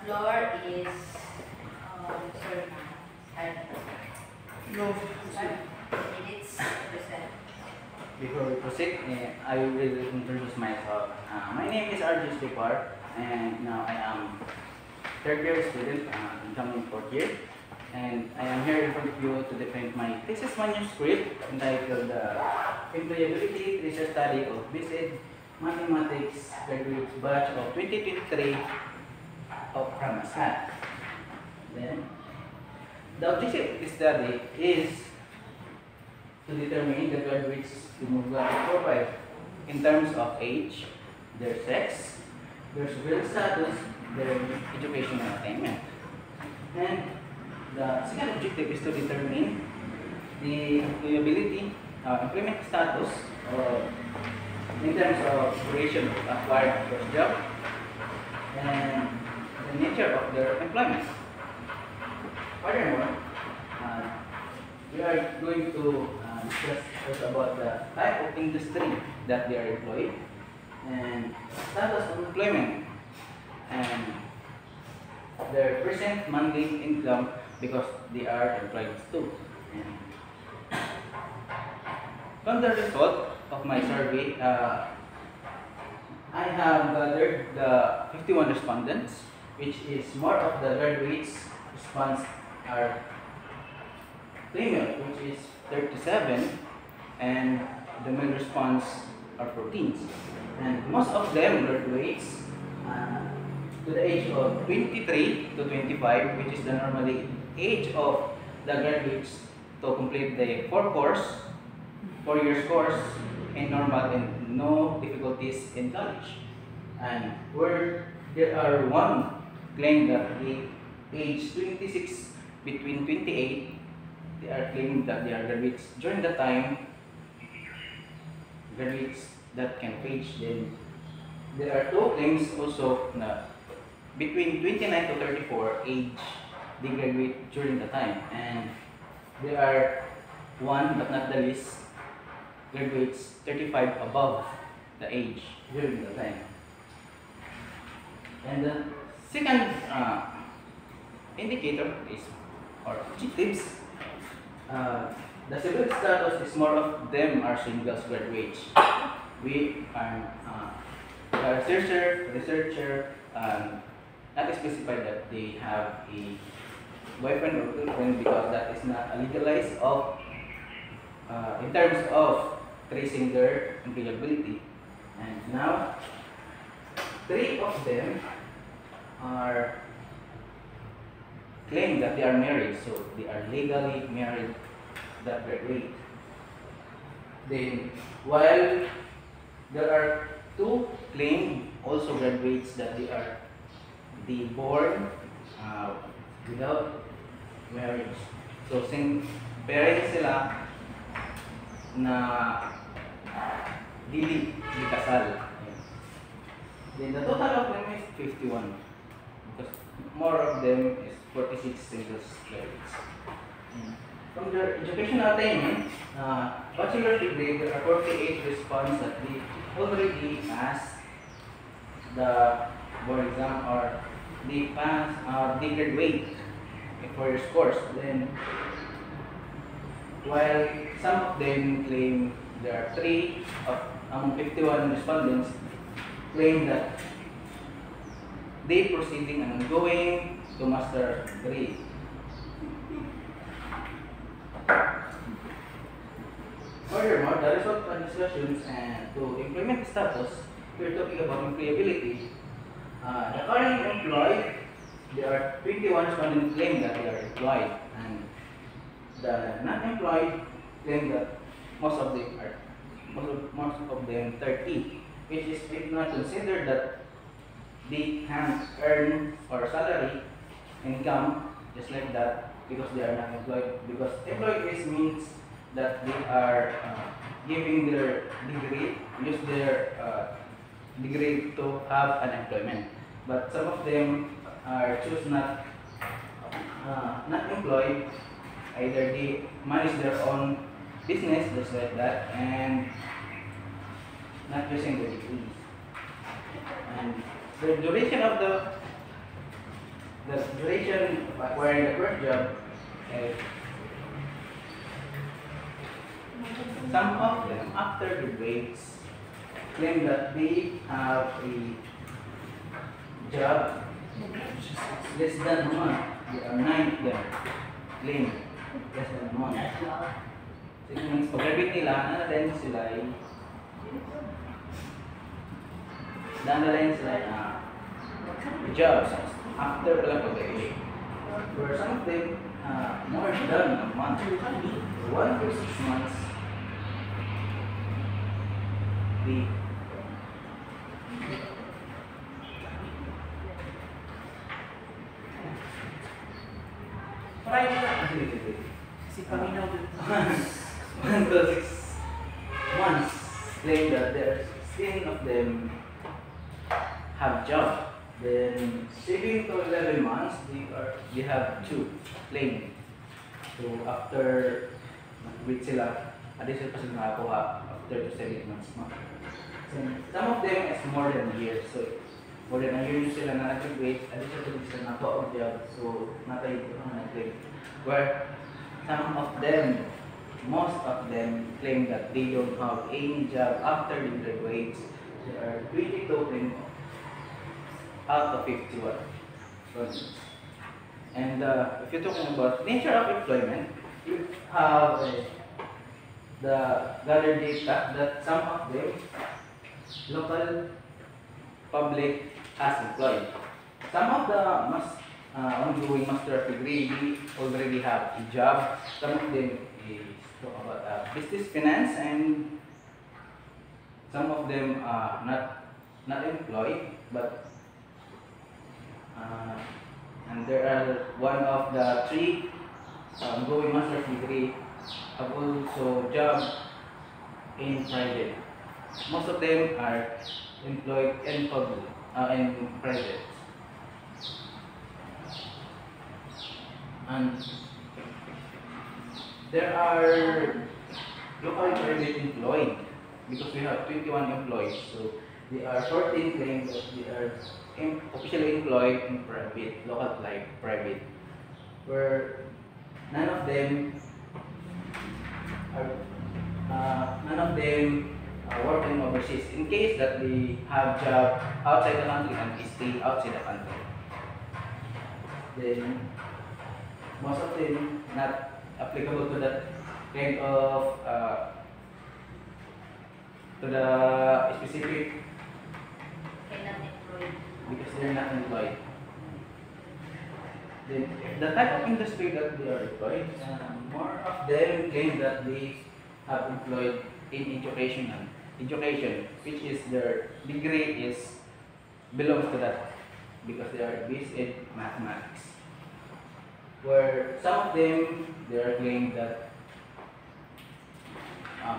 floor is sorry, No. minutes percent. Before we proceed, I will introduce myself. My name is Arjus Depar, and now I am third year student, incoming fourth year, and I am here in front of you to defend my thesis manuscript entitled Employability Research Study of BSED Mathematics Graduate Batch of 2023 of Ramasat. Then, the objective of this study is to determine the graduates' demographic profile in terms of age, their sex, their civil status, their educational attainment. And the second objective is to determine the employability, employment status in terms of duration of acquired first job and the nature of their employment. Furthermore, we are going to discuss first about the type of industry that they are employed and status of employment and their present monthly income because they are employed too. And from the result of my survey, I have gathered the 51 respondents, which is more of the graduates' response are female, which is 37, and the male response are 14. And most of them graduates to the age of 23 to 25, which is the normally age of the graduates to complete the 4 years course in normal and no difficulties in college. And where there are one claim that the age 26 between 28, they are claiming that they are graduates during the time graduates that can age. Then there are two claims also na between 29 to 34 age they graduate during the time, and there are one but not the least graduates 35 above the age during the time. And the second indicator is or objectives. The civil status is more of them are singles graduates. We are a researcher, not specified that they have a boyfriend or girlfriend because that is not legalized of in terms of tracing their employability. And now, 3 of them are claim that they are married, so they are legally married that graduate. Then, while there are 2 claim also graduates that they are born without marriage. So, parents sila na dili kasal. Then the total of them is 51 because more of them is 46 singles graduates. From their educational attainment, bachelor's degree, there are 48 response that they already passed the board exam or they graduate in 4 years course. Then, while some of them claim there are 3 among 51 respondents claim that they proceeding and ongoing to master degree. Furthermore, the result of discussions and to employment status, we're talking about employability. The currently employed, there are 21 respondents claim that they are employed, and the not employed claim that most of them 30, which is if not considered that they can earn or salary income just like that because they are not employed. Because employed means that they are giving their degree, use their degree to have an employment. But some of them are choose not employed. Either they manage their own business just like that and not using the degrees. And the duration of the the duration of acquiring the first job, uh, some of them after graduates claim that they have a job less than a month. There are 9 of them claim less than a month. So it means pag-graduate nila, na-line sila ay jobs after pala pag-graduate. For some of them, more than a month. 1 to 6 months. The Si paminaw dito. 1 to 6 months claim that there are 16 of them have job. Then 7 to 11 months they have 2 claim. So after wait sila, additional pa sila nakakuha after to 7 months. So, some of them is more than a year. So more than a year yung sila na nag-wait, additional pa sila nakakuha of job. So natay ko na claim. Where some of them, most of them claim that they don't have any job after they graduate. There are 22 claim out of 51. And if you're talking about nature of employment, you have the gathered data that some of them local public has employed. Some of the ongoing master degree we already have a job. Some of them is talk about business finance, and some of them are not employed, but and there are one of the 3 ongoing master degree have also job in private. Most of them are employed in public, in private. And there are local private employed because we have 21 employees. So there are 14 claims that they are officially employed in private, local private, where none of them are working overseas. In case that they have job outside the country and stay outside the country, then most of them not applicable to that kind of to the specific Cannot employ. because they're not employed. Then the type of industry that they are employed, more of them claim that they have employed in education, which is their degree is belongs to that because they are based in mathematics. Where some of them they are claiming that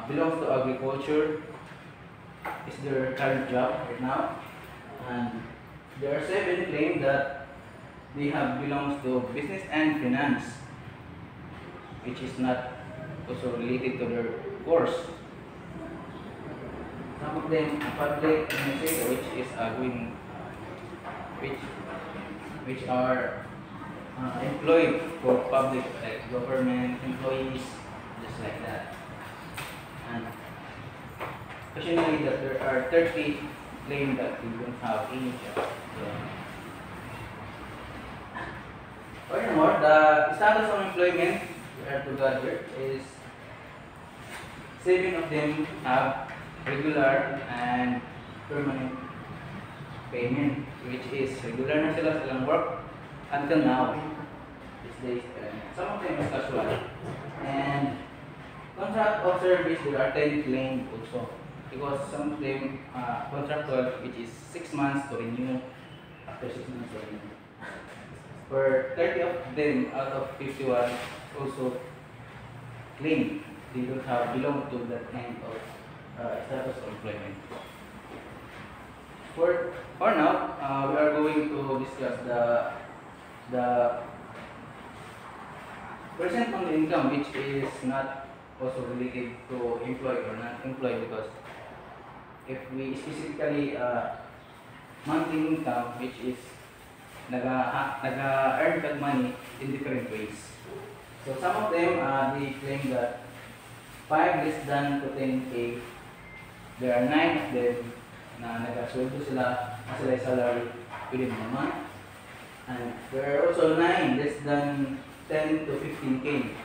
belongs to agriculture is their current job right now, and there are 7 claim that they have belongs to business and finance, which is not also related to their course. Some of them public administrator, which is going which are employed for public like government employees, just like that. And occasionally that there are 30 claim that they don't have any job. Furthermore, the status of employment we are together is 7 of them have regular and permanent payment, which is regular na sila silang work until now. These days, some of them is casual. And contract of service, there are 10 claimed also. Because some of them contractual, which is 6 months to renew, after 6 months to renew. For 30 of them out of 51 also claim they don't have belong to that kind of status of employment. For now, we are going to discuss the percent on the income, which is not also related to employed or not employed, because if we specifically monthly income, which is naga-earn kag money in different ways. So some of them, they claim that 5 less than to 10K. There are 9 of them na nag-sweldo sila, sila salary within a month. And there are also 9 less than 10 to 15K.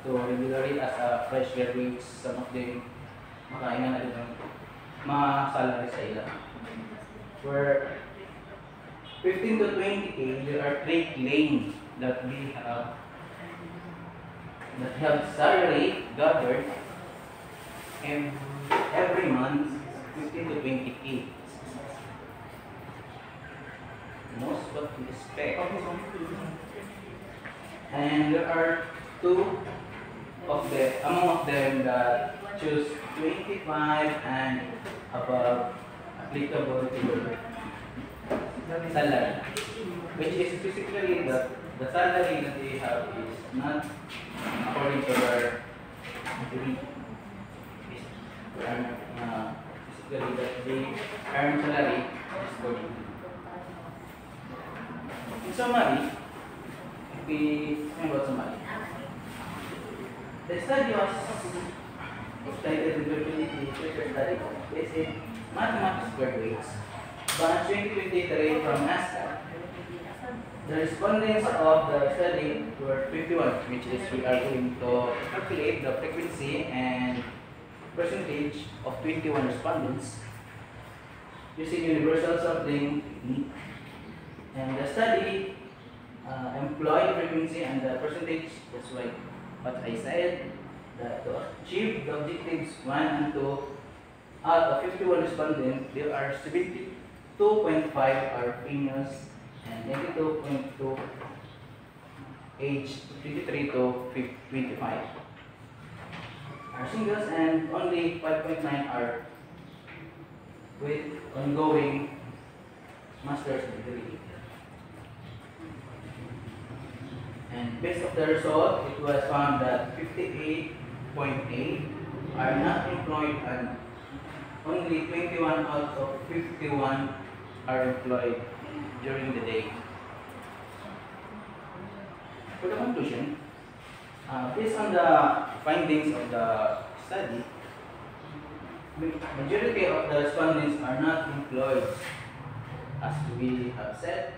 So regularly as a fresh graduates, some of them makaingan na din ng ma-salary sa ila. Where 15 to 20K, there are 3 claims that we have that have salary gathered every month 15 to 20K. Most what we expect. And there are 2 among of them that choose 25 and above applicable to the salary, which is basically the salary that they have is not according to their degree. Basically that they earn salary is according to. In summary, if we think about summary, the study was titled Employability Research Study, basic mathematics graduates, batch 2023 from ASCA. The respondents of the study were 51, which is we are going to calculate the frequency and percentage of 21 respondents using universal sampling technique. And the study employed frequency and the percentage, that's like what I said, that to achieve the objectives 1 and 2, out of 51 respondents, there are 72.5 are females and 92.2 age 23 to 25 are singles, and only 5.9 are with ongoing master's degree. And based on the result, it was found that 58.8 are not employed and only 21 out of 51 are employed during the day. For the conclusion, based on the findings of the study, majority of the respondents are not employed, as we have said,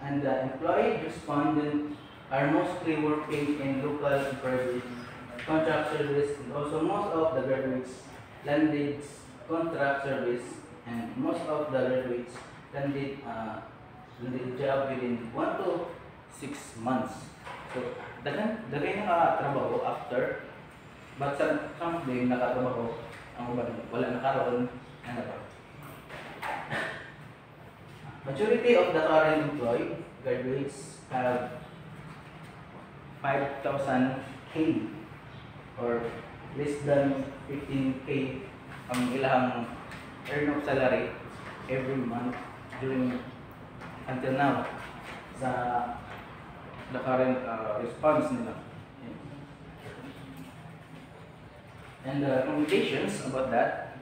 and the employed respondents are mostly working in local and private contract service, and also most of the graduates landed contract service, and most of the graduates landed job within 1 to 6 months. So, dagay nakatrabaho after, but some of them nakatrabaho, ang uban wala nakaroon, ano ba? Majority of the current employed graduates have 5,000K or less than 15K ang ilang earn of salary every month during until now sa the current response nila. And the recommendations about that,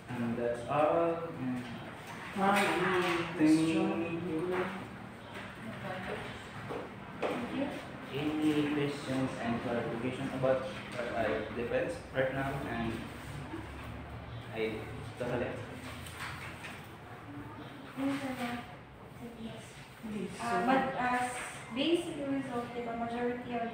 and that's all. Any questions and clarification about what I defense right now, and I totally. But as basically resulted, the majority of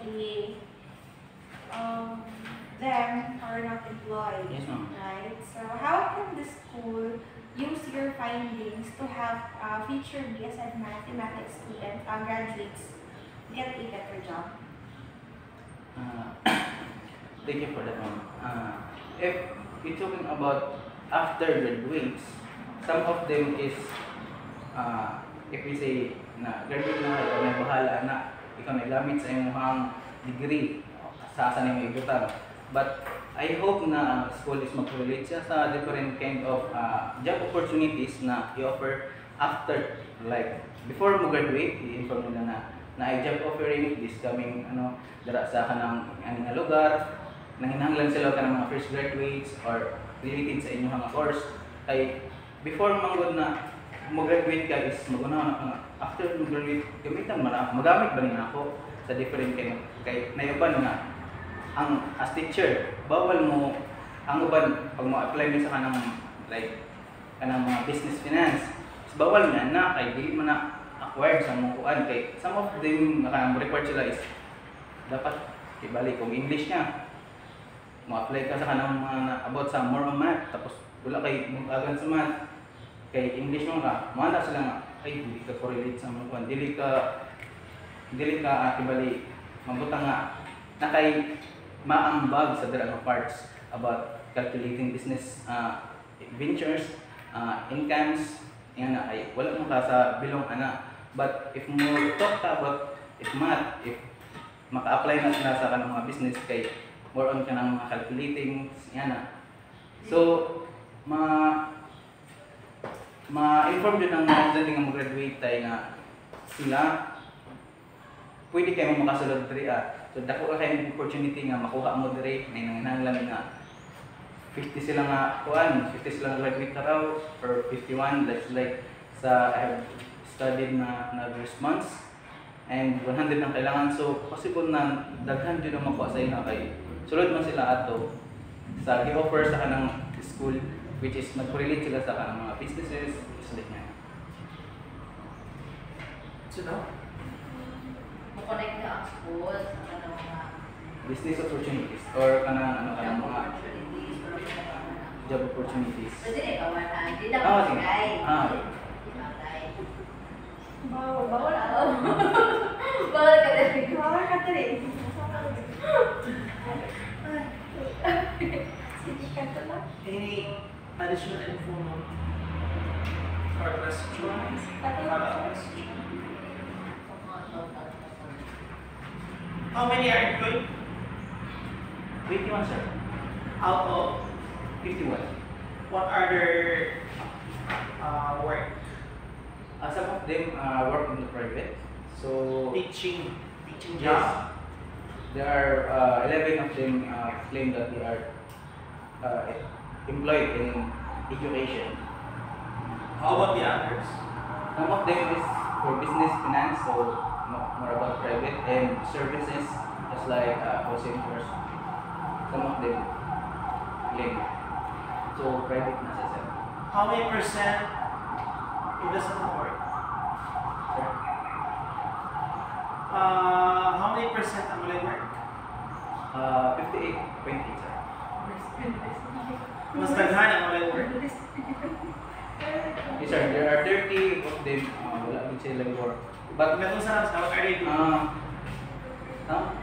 them are not employed, Yes, ma'am. right? So how can the school use your findings to have future BSN mathematics students, graduates, get a better job? Thank you for that one. If we're talking about after graduates, some of them is, if we say na graduate na kayo, may bahala na, ikaw may gamit sa imong degree, sa asan yung igutan. But I hope na school is mag-relate siya sa different kind of job opportunities na i-offer after, like before mo graduate, i-inform nila na na ay job offering this coming dara sa kanang ani nga lugar nanginahanglan sila kanang mga fresh graduates or related sa inyong mga course ay before manggod na mag-graduate ka is mag-una na after mag-graduate gamitan man ako magamit ba niya ako sa different kay nayuban nga ang as teacher bawal mo ang uban pag mo apply mo sa kanang like kanang mga business finance is bawal na kay dili man na acquired sa mga kuan kay some of them kanang required sila is dapat ibalik kung English nga mo apply ka sa kanang mga about sa more on math tapos wala kay mag-agan sa math kay English mo ka mana sila nga ay dili ka correlate sa mga kuan dili ka ibalik mabutang nga na kay maambag sa dira nga parts about calculating business ventures incomes yan na ay wala mo ka sa bilong ana but if mo talk about if math if maka-apply na sila sa kanang mga business kay more on ka ng mga calculating yan na so ma-inform din ang mga estudyante nga mag-graduate tayo nga sila pwede kayo makasulod diri so dako ka kayong opportunity nga makuha mo diri na nanginahanglan nga 50 sila nga kuan 50 sila graduate na raw or 51 that's like sa I have studied na various months and 100 ang kailangan so possible na daghan din ang makuha sa ina kay sulod man sila ato sa gi-offer sa kanang school which is nag-relate sila sa kanang mga businesses like nga So now, Mo-connect na ang school sa kanang mga business opportunities or kanang kanang mga opportunities or mga job opportunities pwede na ikawanan. Hindi na Ah, sige. bagay. Ah. Bagay. Bawal Bawal ka din. Bawal ka dali. Sige ka to lang. any additional info or questions? How many are employed 21 sir out of 51 what are their work? some of them work in the private so Teaching yes job? there are 11 of them claim that they are employed in education. How about the others? Some of them is for business finance, so more about private and services, just like call centers. Some of them claim. So private na siya sir. How many percent it doesn't work? Sir? How many percent ang wala work? 58.8 sir. Mas daghan ang wala work? Yes sir, there are 30 of them wala din sila work. But Meron sa what are they doing?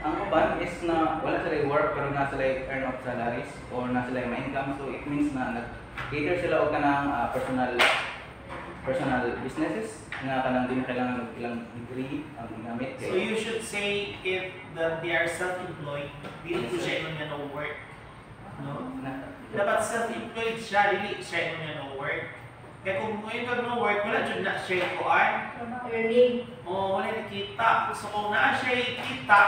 ang uban is na wala sila work pero na sila earn of salaries or na sila ma-income so it means na nag-cater sila og kanang personal businesses nga kanang din kailangan ng ilang degree ang ginamit So you should say if that they are self-employed, dili ko siya ingon nga no work. No? Dapat self-employed siya, dili siya ingon nga no work. Kaya kung ngayon kag no work, wala jud na siya kuan. Earning. Wala nakita. So kung naa siya kita,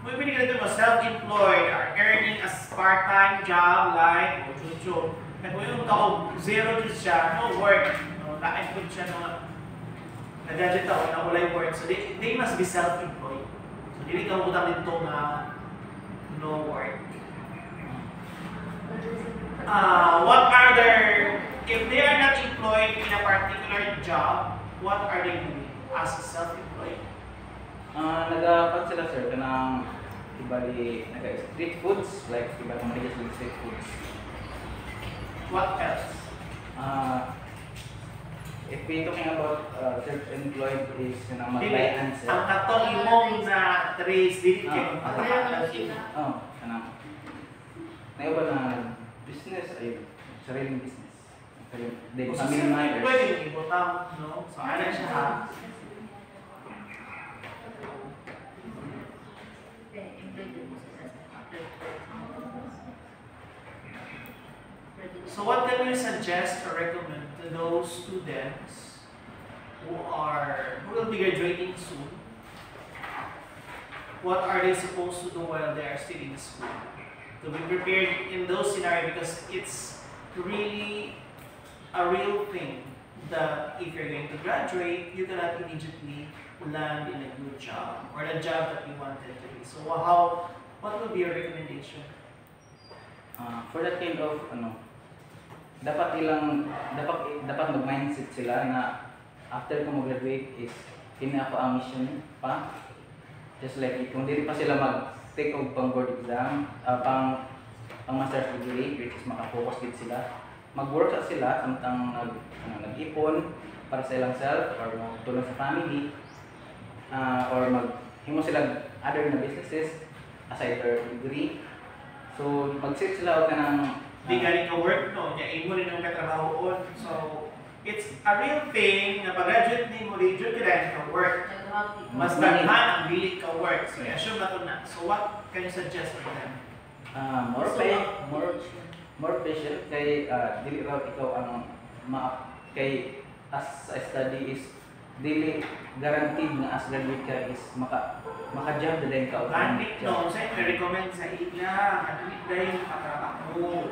mo pwede ka dito mo self-employed or earning as part-time job like chuchu. Kaya kung yung tao zero jud siya, no work. No, lain po siya no nag-gadget ako na wala work. So they must be self-employed. So dili ka utang dito na no work. What are their, if they are not employed in a particular job, what are they doing as a self-employed? nagapan sila sir kanang ibali street foods like ibali mga street foods. What else? If we talking about self-employed is kanang Dili, magbayan sir. ang katong imong na trace, dili kayo Ah, Meron sila. Kanang naiba na business ay sariling business. Then Kung family matters. pwede yung ibutang, no? So, ano siya ha? So what can you suggest or recommend to those students who will be graduating soon what are they supposed to do while they are still in school? To be prepared in those scenarios, because it's really a real thing that if you're going to graduate, you cannot immediately land in a good job or the job that you wanted to be. So what would be your recommendation? For that kind of dapat mag-mindset sila na after ko mag-graduate is kini ako ang mission pa. Just like kung dili pa sila mag-take og pang board exam, pang master's degree, which is maka-focus din sila. Mag-work sila samtang nag-ipon para sa ilang self or magtulong sa family, or maghimo sila other na businesses aside their degree. So mag-set sila og kanang Di galing ka work, no? Niya imo rin yung katrabahoon. So, it's a real thing na pag-graduate ni mo, di ka rin ka work. Mas daghan ang bilik ka work. So, assume na to na. So, what can you suggest for them? More patient kay dili raw ikaw ang kay as a study is dili guaranteed na as graduate ka is maka-job din ka. Ganit, no? Sa'yo, may recommend sa ila. Ganit na yung katrabaho.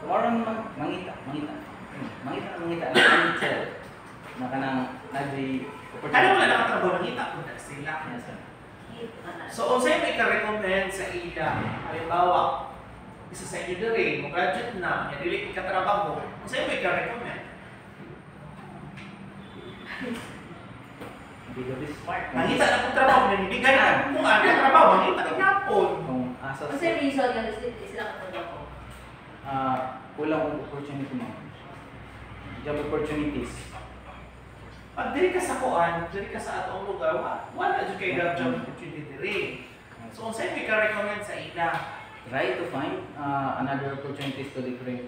Orang mangita ang sel na kanang nagdi Ano wala nakatrabaho, mangita po na sila. Yes, sir. So, sa'yo may ka-recommend sa ila. Halimbawa, isa sa inyo rin, mag-graduate na, niya dili katrabaho. Sa'yo may ka-recommend. Because this part Mangita na kung trabaho, nanibigay na kung ano trabaho, mangita na yapon. kung asa Kasi reason nga sila katrabaho. kulang ang opportunity mo. Job opportunities. Pag diri ka sa kuan, diri ka sa atong lugar, wala jud kay job opportunity rin. So, sa'yo may ka-recommend sa ila. Try to find another opportunities to different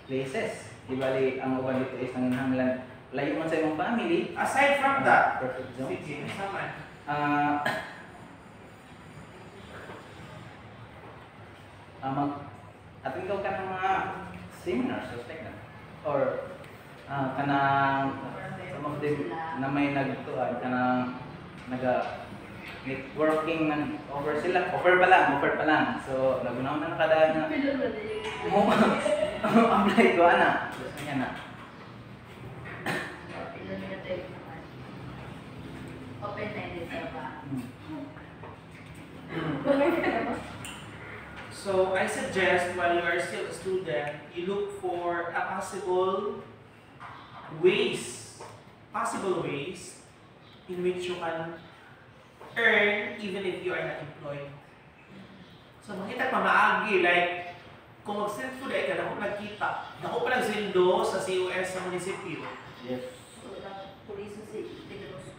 places. Di bali, ang uban dito is nanginhanglan layo man sa imong family. Aside from that, Perfect zone. sige, naman. Ating ka ng mga seminars like that. Or kanang some of them na may nagtuan kanang networking ng offer pa lang. So nagunaw na kada na mo apply ko ana. Gusto niya na. Open-minded ka ba? So, I suggest while you are still a student, you look for a possible ways in which you can earn even if you are not employed. So, makita pa maagi, like, kung mag-street food ay ka, dako nagkita. Dako pa nagsildo sa COS sa munisipyo. Yes. Puliso si Pedros.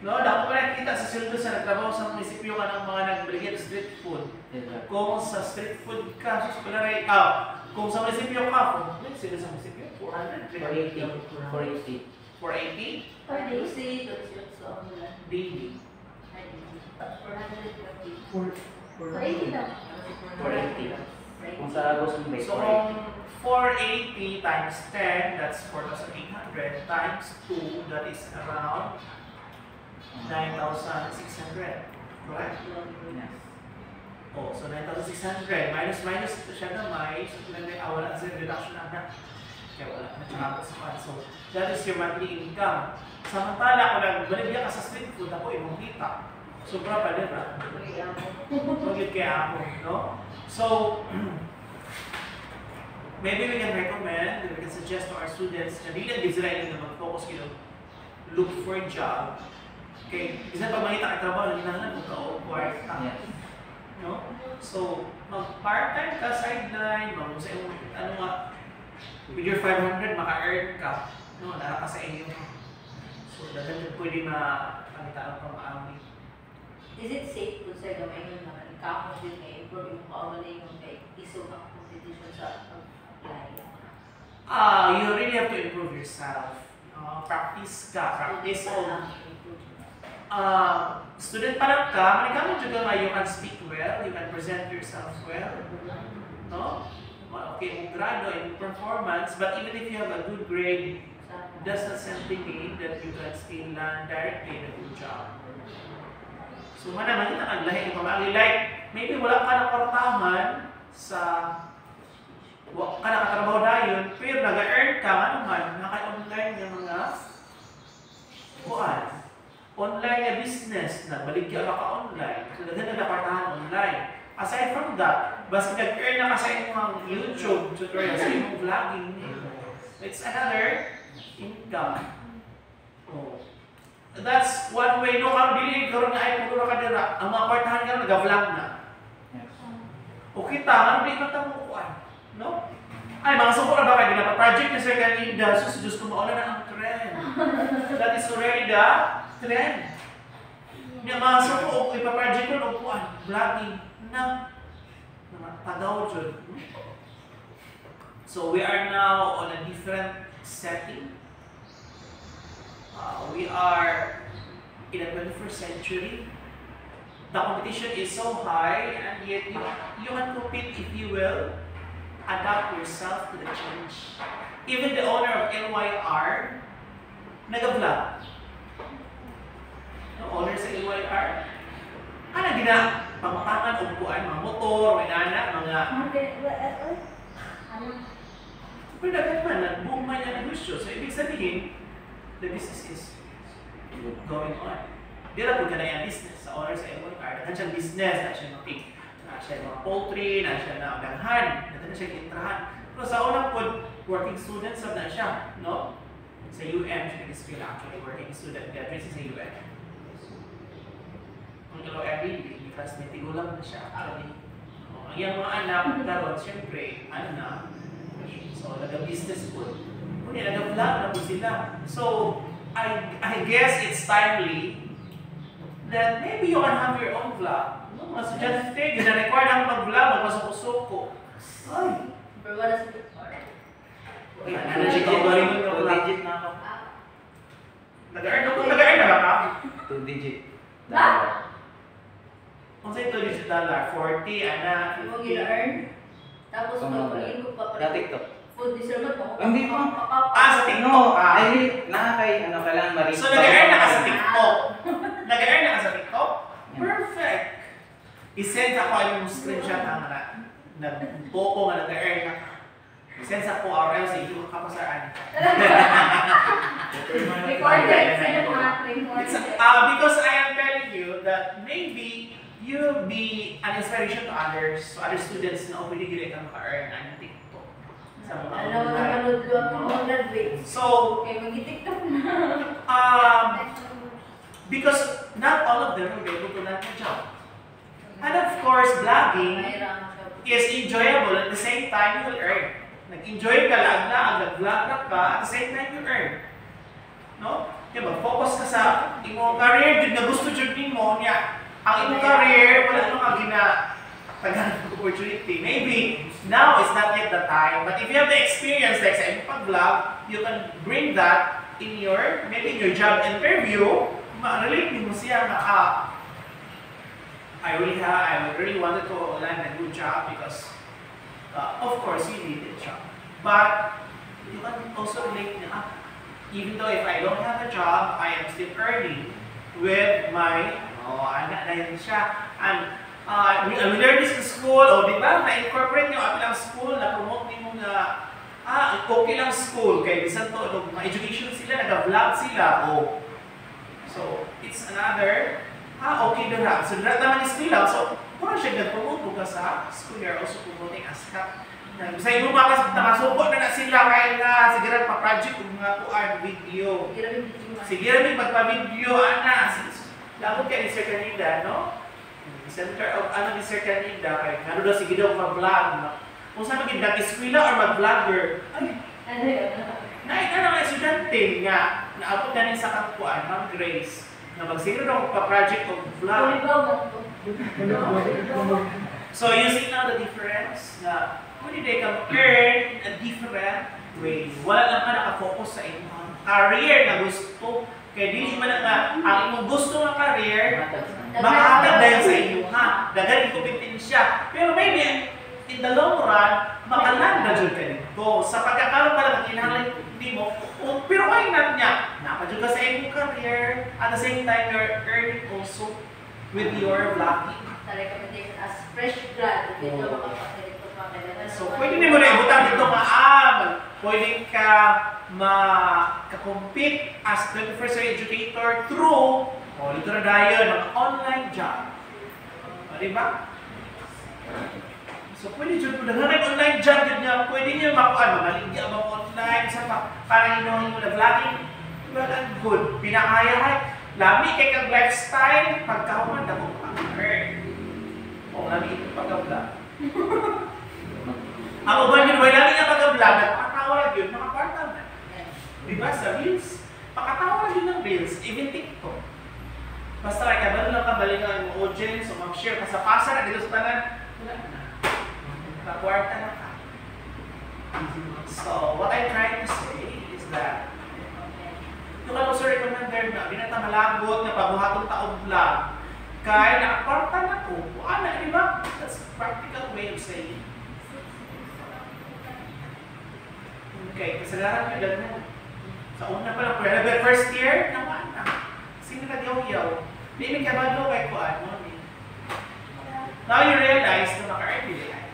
No, dako pa nagkita sa sildo sa nagtrabaho sa munisipyo ka ng mga nagbrigade street food. Yes, sir. Kung sa street food ka, kung sa munisipyo ka, kung sila sa munisipyo, 400, 480. 480 Per day. Si Pedros daily. 440. 480 lang. 480. Kung sa Agos ng So kung 480 times 10, that's 4,800 times 2, that is around 9,600. Correct? Yes. Oh, so 9,600 minus siya na may, so wala sa reduction na. Kaya wala na siya sa fund. So that is your monthly income. Samantala, kung nagbaligya ka sa street food, ako imong kita. Sobra pa din, ha? Magigit kaya ako, no? So, maybe we can recommend, we can suggest to our students na di lang Israel na mag-focus kayo, look for a job. Okay, isa pag makita ka trabaho, naginahan mo ka o part-time. Yes. No? So, mag-part-time ka, sideline, sa iyong, with your 500, maka-earn ka. No, nara ka sa inyo. So, dapat pwede makakita pang maawi. Is it safe to say gamay yung mga ikakong din na improve yung kaawalay yung kay iso ng competition sa apply? You really have to improve yourself. Practice ka. Practice on. Student pa lang ka, manigamit juga nga you can speak well, you can present yourself well. No? Okay, mong grado in performance, but even if you have a good grade, does not simply mean that you can still land directly in a good job. So man naman kita kang lahi pamagi like maybe wala ka na kwartahan sa ka nakatrabaho dayon pero nag-earn ka ano man naka-online nga mga kuan. Online nga business nagbaligya ka online. So daghan na kwartahan online. Aside from that, basta nag-earn na ka sa imong YouTube tutorial sa imong vlogging, it's another income. Oh. That's one way no kang dili karon nga ay puro ka dira. Ang mga kwartahan nga nag-vlog na. O kita man di ka tamo kuan, no? Ay mga suko na ba kay ginapa-project ni Sir Canida so Diyos ko mauna na ang trend. That is already the trend. Nga mga suko ipa-project ko no kuan, vlogging na tagaw jud. So we are now on a different setting. We are in the 21st century. The competition is so high, and yet you can compete if you will adapt yourself to the change. Even the owner of LYR, nag-vlog. The owner sa LYR, ano gina? Pamakangan, upuan, mga motor, mga anak, mga... Pero dapat man, nag-boom man yung negosyo. So, ibig sabihin, the business is going on. Di na po ka na yung business sa owner sa LYR. Naghan siyang business, na siya matik, na siya mga poultry, na siya na ganghan, na siya kintrahan. Pero sa unang po, working students na siya, no? Sa UM, siya nag-skill actually, working student, graduate sa UM. Ang LYR, kasi natigulang na siya actually. Ang iyang mga anak, karon siyempre, ano na, so nag-business po. Kung nag-vlog na po sila. So, I guess it's timely that maybe you can have your own vlog. No? Mga suggest thing, gina-record ang mag-vlog, magpasok-usok ko. Ay! Pero wala sa record. Ay, ano siya ka ba rin mo yung digit na ako. Nag-earn na ba ka? 2 digit. Ha? Kung sa'yo $2 $40, ana. Yung mga gina-earn. Tapos pagpagin ko pa Sa TikTok. food deserve mo. Hindi pa. Sa TikTok ka. Ay, nakakay, ano ka lang, Marie. So, nag-earn na ka sa TikTok. Nag-earn na ka sa TikTok? Perfect! I-send ako yung screenshot ang nag-poko nga nag-earn na ka. I-send ako or else hindi ko kapasaraan. Recorded. Send mo mga recorded. Because I am telling you that maybe you'll be an inspiration to others, to other students na pwede gila kang maka-earn ang TikTok. Sa mga Alam mo, napanood ko ako mga graduates. So, Okay, mag-TikTok na. because not all of them will be able to land a job. And of course, vlogging is enjoyable at the same time you will earn. Nag-enjoy ka lang na, nag-vlog ka, at the same time you earn. No? Diba, focus ka sa imong career, dun na gusto dyan mo niya. Ang imong career, wala nang taganang opportunity. Maybe now is not yet the time, but if you have the experience, like sa imong pag-vlog, you can bring that in your, maybe in your job interview, ma-relate mo siya na, I really wanted to land a good job because, of course, you need a job. But you can also relate na, even though if I don't have a job, I am still earning with my anak na yun siya. And we learned this in school, di ba? Na-incorporate nyo ang ilang school, na-promote nyo na okay lang school, kaya bisan to, ma-education sila, nag-vlog sila, So, it's another, okay doon ha. So, lahat naman is still lang. So, kung siya nag-promote ka sa school, you're also promoting ASCAP. Sa ibang mga nakasuko na sila kaya na siguro pa-project kung mga kuan video. Sige rin magpa-video, labot ka ni Sir Canida, no? Center of ni Sir Canida, kaya ano daw sige daw pa-vlog. Kung saan maging nag-eskwela or mag-vlogger, na estudyante nga, naabot na rin sa kakuan, Ma'am Grace, na magsiguro daw pa-project o vlog. So you see now the difference na pwede they can earn a different way. Wala lang ka nakafocus sa inyong career na gusto. Kaya di man nga ang imong gusto nga career, makahatag dahil sa inyo ha. Dagan yung kompetensya. Pero maybe in in the long run, makalan na dyan ka dito. Sa pagkakaroon pa lang, kinahanglan hindi mo, pero why not niya? Napadyan ka sa iyong career, at the same time, you're earning also with your vlogging. Sa recommendation as fresh grad, dito makapagdalit ko mga kailangan. So, pwede mo na ibutang dito pwede ka maka-compete as 21st century educator through dito na dayon, mga online job. Diba? So, pwede dyan po na online job din niya. Pwede niya maligya mga online para inuhin mo na vlogging. Well and good. Pinakayahay. Lami kay kang lifestyle, pagkahuman na kung pang-earn. O, lami ito pag-vlog. Ang uban yun, wala nga pag-vlog, nakakatawa lang yun, nakakwarta na. Diba sa Reels? Pakatawa lang yun ng Reels, even TikTok. Basta like, kabalo lang kabalik ang audience, o mag-share ka sa pasa na dito sa tanan, wala na. Nakakwarta na ka. So, what I'm trying to say is that yung ano sa recommender na, binata malagot na pabuhatong taong vlog, kaya nakakwarta na ko. Ano, di ba? That's a practical way of saying. Okay, kasalaran nyo ganun. Sa una pa lang, pero first year, naman na. Sino ka diyaw-yaw? Di may kabalo kay Kuan mo. Now you realize na maka-earn din yan.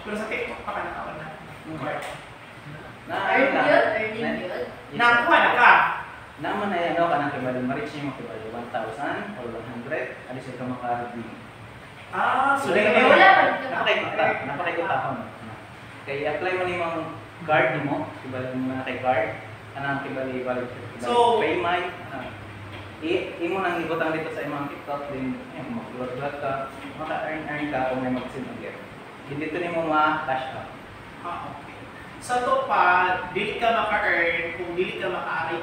Pero sa TikTok pa ka nakawan na. Earning yun. Nakuha na ka. Naman na yan, ka ng kibali, ma-reach niyo yung kibali, 1,000 or 100, alis ka maka-redeem. So Wala pa dito Napakikuta ko. Kaya apply mo na yung card mo, kibali mo na kay card, anong kibali, So, Paymay, imo nang ibutang dito sa imong TikTok, din mag-vlog ka, maka-earn ka kung may mag-sinagir. Hindi ito mo ma-cash out. Okay. Sa to pa, dili ka maka-earn kung dili ka maka-aray